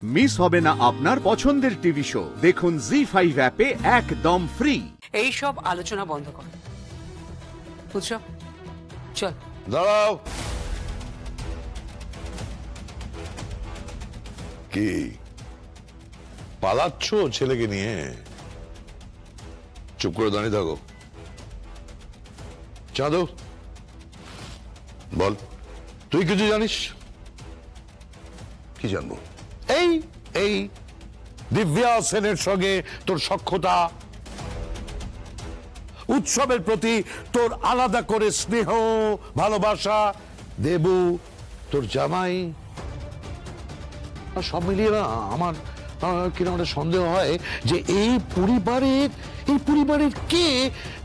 Miss হবে না আপনার পছন্দের টিভি শো। দেখুন জি5 অ্যাপে একদম ফ্রি। এই সব আলোচনা বন্ধ কর, বুঝছো? চল। দাঁড়াও। কি পালাচ্ছ ছেলেকে নিয়ে? চুপ করে দাঁড়িয়ে থাকো। চাঁদু বল, তুই কিছু জানিস? কি জানবো? এই এই দিব্যা সেনের সঙ্গে তোর সখ্যতা, উৎসবের প্রতি তোর আলাদা করে স্নেহ ভালোবাসা, দেবু তোর জামাই, সব মিলিয়ে না আমার কিরকম একটা সন্দেহ হয় যে এই পরিবারের কে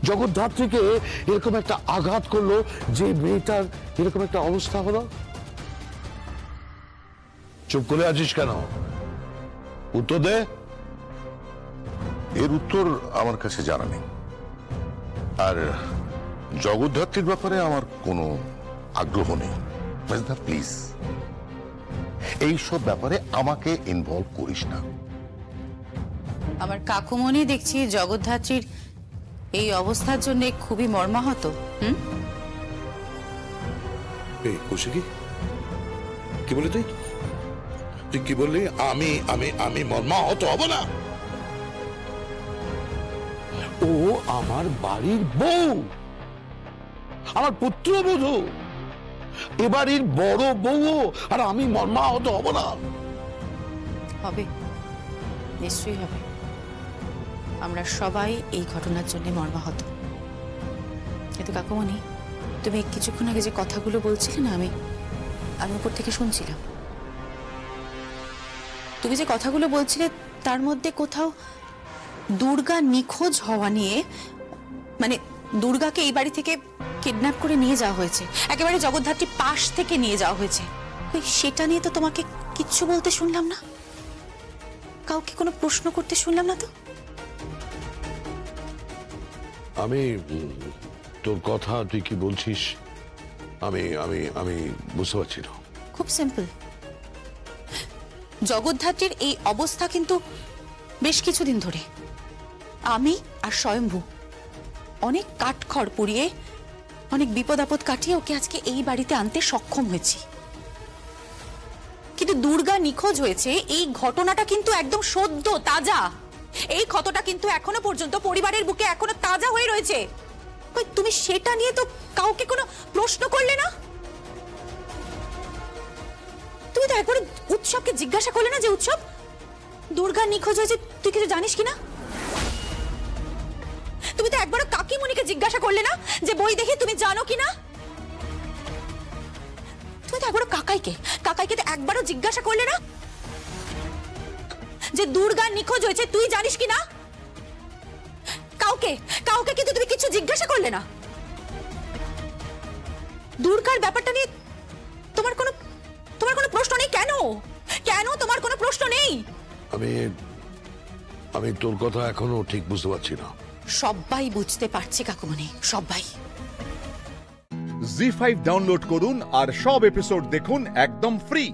জগদ্ধাত্রীকে এরকম একটা আঘাত করলো যে মেয়েটার এরকম একটা অবস্থা হলো। চুপ করে আছিস কেন? উত্তর দে। এর উত্তর আমার কাছে জানা নেই, আর জগদ্ধাত্রীর ব্যাপারে আমার কোনো আগ্রহ নেই। প্লিজ এইসব ব্যাপারে আমাকে ইনভলভ করিস না। আমার কাকুমনি দেখছি জগদ্ধাত্রীর এই অবস্থার জন্য খুবই মর্মাহত। এই কৌশিকী, কি বলি তুই? তুই কি বললি? আমি আমি আমি মর্মাহত হব না? ও আমার বাড়ির বউ, আমার পুত্রবধূ, এবাড়ির বড় বউ, আর আমি মর্মাহত হব না? হবে, নিশ্চয়ই হবে। আমরা সবাই এই ঘটনার জন্য মর্মাহত। কিন্তু কাকুমনি, তুমি কিছুক্ষণ আগে যে কথাগুলো বলছিলে না, আমি উপর থেকে শুনছিলাম। তুমি যে কথাগুলো বলছিলে তার মধ্যে কোথাও দুর্গা নিখোঁজ হওয়া নিয়ে, মানে দুর্গাকে এই বাড়ি থেকে কিডন্যাপ করে নিয়ে যাওয়া হয়েছে, একেবারে জগদ্ধাত্রী পাশ থেকে নিয়ে যাওয়া হয়েছে, সেটা নিয়ে তো তোমাকে কিচ্ছু বলতে শুনলাম না, কাউকে কোনো প্রশ্ন করতে শুনলাম না তো। আমি তোর কথা তুই কি বলছিস আমি আমি আমি বুঝতে পারছি না। খুব সিম্পল। জগদ্ধাত্রীর এই অবস্থা কিন্তু বেশ কিছুদিন ধরে আমি আর স্বয়ম্ভু অনেক কাঠখড় পুড়িয়ে, অনেক বিপদ আপদ কাটিয়ে ওকে আজকে এই বাড়িতে আনতে সক্ষম হয়েছি। কিন্তু দুর্গা নিখোঁজ হয়েছে এই ঘটনাটা কিন্তু একদম সদ্য তাজা। এই ক্ষতটা কিন্তু এখনো পর্যন্ত পরিবারের বুকে এখনো তাজা হয়ে রয়েছে। তুমি সেটা নিয়ে তো কাউকে কোনো প্রশ্ন করলে না। তুমি তো একবার উৎসবকে জিজ্ঞাসা করলে না যে উৎসব, দুর্গা নিখোঁজ হয়েছে, তুই কিছু জানিস কিনা? তুমি তো একবারও কাকিমণিকে জিজ্ঞাসা করলে না যে বই দেখে তুমি জানো কিনা? তুমি তো একবারও কাকাইকে তো একবারও জিজ্ঞাসা করলে না যে দুর্গা নিখোঁজ হয়েছে, তুই জানিস কিনা? কাউকে কিন্তু তুমি কিছু জিজ্ঞাসা করলে না। দুর্গার ব্যাপারটা নিয়ে তোমার কোনো প্রশ্ন নেই কেন? কেন তোমার কোনো প্রশ্ন নেই? আমি তোর কথা এখনো ঠিক বুঝতে পারছি না। সবাই বুঝতে পারছে কাকুমনি, সবাই। জি5 ডাউনলোড করুন আর সব এপিসোড দেখুন একদম ফ্রি।